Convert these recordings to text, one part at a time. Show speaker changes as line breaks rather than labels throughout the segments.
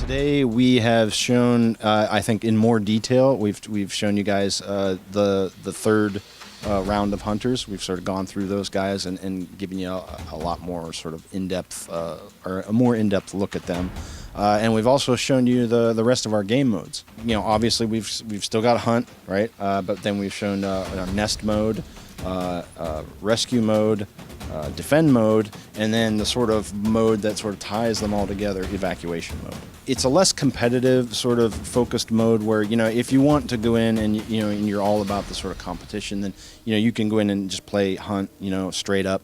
Today we have shown, I think, in more detail. We've shown you guys the third round of hunters. We've sort of gone through those guys and given you a lot more sort of in-depth or a more in-depth look at them. And we've also shown you the rest of our game modes. You know, obviously we've still got hunt, right? But then we've shown nest mode, rescue mode, defend mode, and then the sort of mode that sort of ties them all together, evacuation mode. It's a less competitive sort of focused mode where, you know, if you want to go in and, you know, and you're all about the sort of competition, then, you know, you can go in and just play hunt, you know, straight up.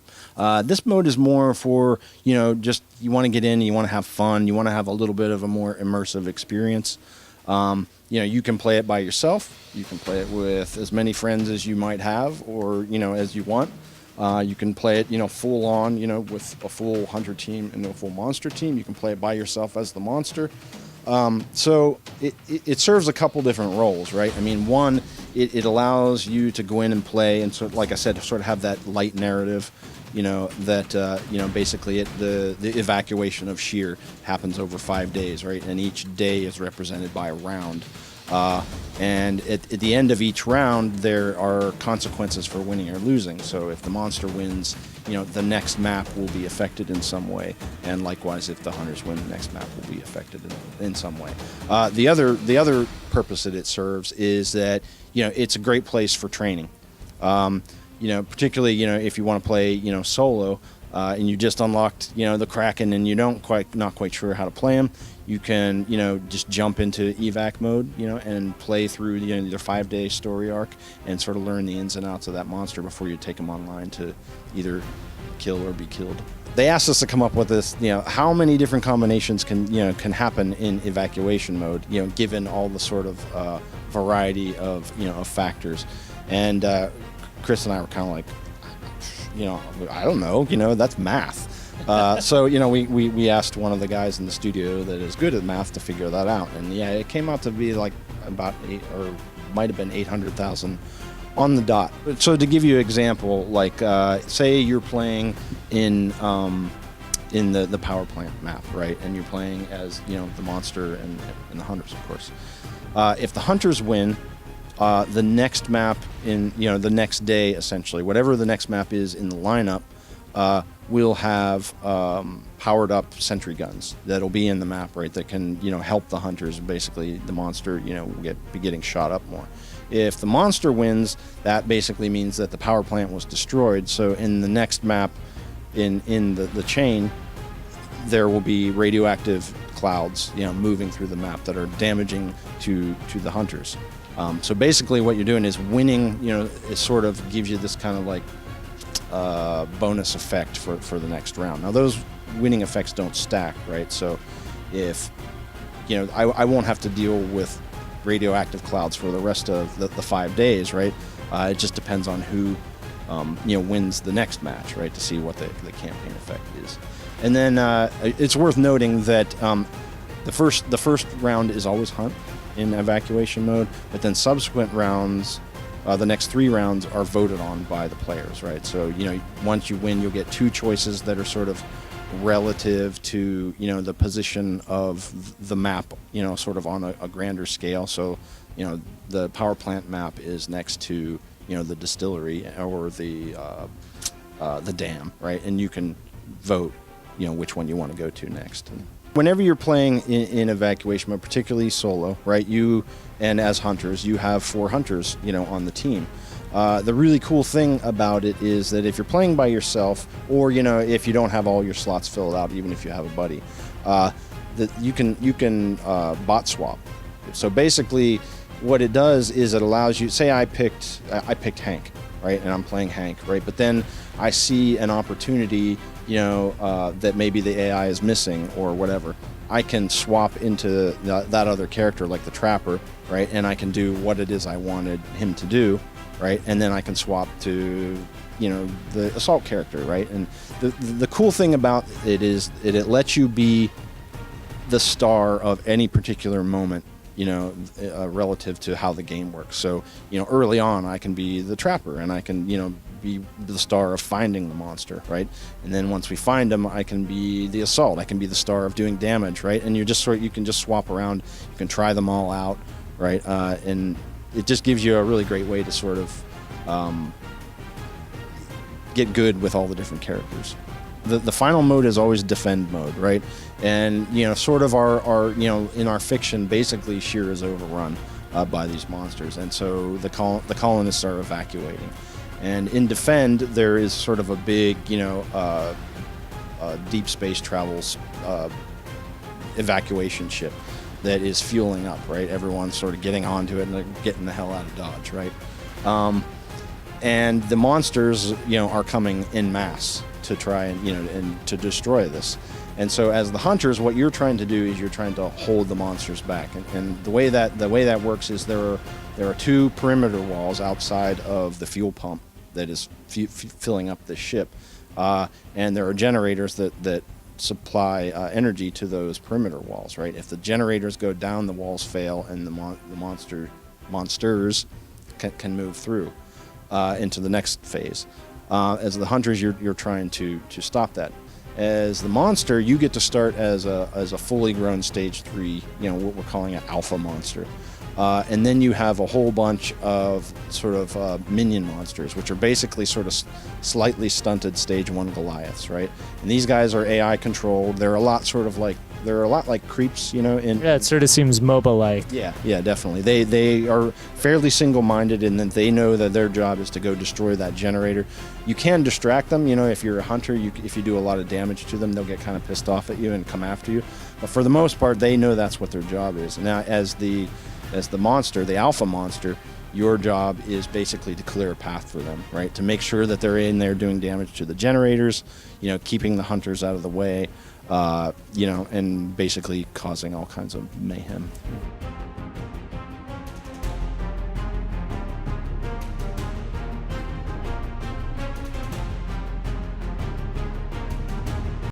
This mode is more for, you know, just you want to get in, you want to have fun, you want to have a little bit of a more immersive experience. You know, you can play it by yourself, you can play it with as many friends as you might have or, you know, as you want. You can play it, you know, full on, you know, with a full hunter team and a full monster team. You can play it by yourself as the monster. So it serves a couple different roles, right? I mean, one, it allows you to go in and play and sort of, like I said, sort of have that light narrative, you know, that, you know, basically the evacuation of Sheer happens over 5 days, right? And each day is represented by a round. And at the end of each round, there are consequences for winning or losing. So if the monster wins, you know, the next map will be affected in some way. And likewise, if the hunters win, the next map will be affected in some way. The other purpose that it serves is that, you know, it's a great place for training. You know, particularly, you know, if you want to play, you know, solo, and you just unlocked, you know, the Kraken and you not quite sure how to play him, you can, you know, just jump into evac mode, you know, and play through, you know, your 5-day story arc and sort of learn the ins and outs of that monster before you take him online to either kill or be killed. They asked us to come up with this, you know, how many different combinations can happen in evacuation mode, you know, given all the sort of variety of, you know, of factors. And Chris and I were kind of like, you know, I don't know, you know, that's math. So, you know, we asked one of the guys in the studio that is good at math to figure that out. And yeah, it came out to be like about might have been 800,000 on the dot. So to give you an example, like say you're playing in the power plant map, right? And you're playing as, you know, the monster and the hunters, of course. If the hunters win, the next map in, you know, the next day, essentially, whatever the next map is in the lineup, we'll have powered up sentry guns that'll be in the map, right, that can, you know, help the hunters. Basically, the monster, you know, will be getting shot up more. If the monster wins, that basically means that the power plant was destroyed. So in the next map in the chain, there will be radioactive clouds, you know, moving through the map that are damaging to the hunters. So basically what you're doing is winning, you know, it sort of gives you this kind of like bonus effect for the next round. Now those winning effects don't stack, right? So if, you know, I won't have to deal with radioactive clouds for the rest of the 5 days, right? It just depends on who, you know, wins the next match, right? To see what the campaign effect is. And then it's worth noting that the first round is always hunt in evacuation mode, but then subsequent rounds, the next 3 rounds are voted on by the players, right? So, you know, once you win, you'll get 2 choices that are sort of relative to, you know, the position of the map, you know, sort of on a grander scale. So, you know, the power plant map is next to, you know, the distillery or the dam, right? And you can vote, you know, which one you want to go to next. And whenever you're playing in evacuation mode, particularly solo, right, you and as hunters, you have 4 hunters, you know, on the team. The really cool thing about it is that if you're playing by yourself, or, you know, if you don't have all your slots filled out, even if you have a buddy, that you can bot swap. So basically, what it does is it allows you. Say I picked Hank, right, and I'm playing Hank, right, but then I see an opportunity, you know, that maybe the AI is missing or whatever. I can swap into that other character, like the trapper, right, and I can do what it is I wanted him to do, right, and then I can swap to, you know, the assault character, right. And the cool thing about it is it lets you be the star of any particular moment, you know, relative to how the game works. So, you know, early on I can be the trapper and I can, you know, be the star of finding the monster, right? And then once we find them, I can be the assault. I can be the star of doing damage, right? And you can just swap around. You can try them all out, right? And it just gives you a really great way to sort of get good with all the different characters. The final mode is always defend mode, right? And sort of our in our fiction, basically Sheer is overrun by these monsters, and so the colonists are evacuating. And in defend, there is sort of a big deep space travels evacuation ship that is fueling up, right? Everyone's sort of getting onto it and getting the hell out of Dodge, right? And the monsters, are coming en masse to try and to destroy this. And so as the hunters, what you're trying to do is you're trying to hold the monsters back. And the way that works is there are two perimeter walls outside of the fuel pump that is filling up the ship, and there are generators that supply energy to those perimeter walls. Right? If the generators go down, the walls fail, and the monsters can move through into the next phase. As the hunters, you're trying to stop that. As the monster, you get to start as a fully grown stage 3, what we're calling an alpha monster. And then you have a whole bunch of sort of minion monsters, which are basically sort of slightly stunted stage 1 Goliaths, right? And these guys are AI controlled. They're a lot like creeps, Yeah,
it sort of seems MOBA-like.
Yeah, definitely. They are fairly single-minded in that they know that their job is to go destroy that generator. You can distract them, if you're a hunter, if you do a lot of damage to them, they'll get kind of pissed off at you and come after you. But for the most part, they know that's what their job is. Now, as the monster, the alpha monster, your job is basically to clear a path for them, right? To make sure that they're in there doing damage to the generators, keeping the hunters out of the way, and basically causing all kinds of mayhem.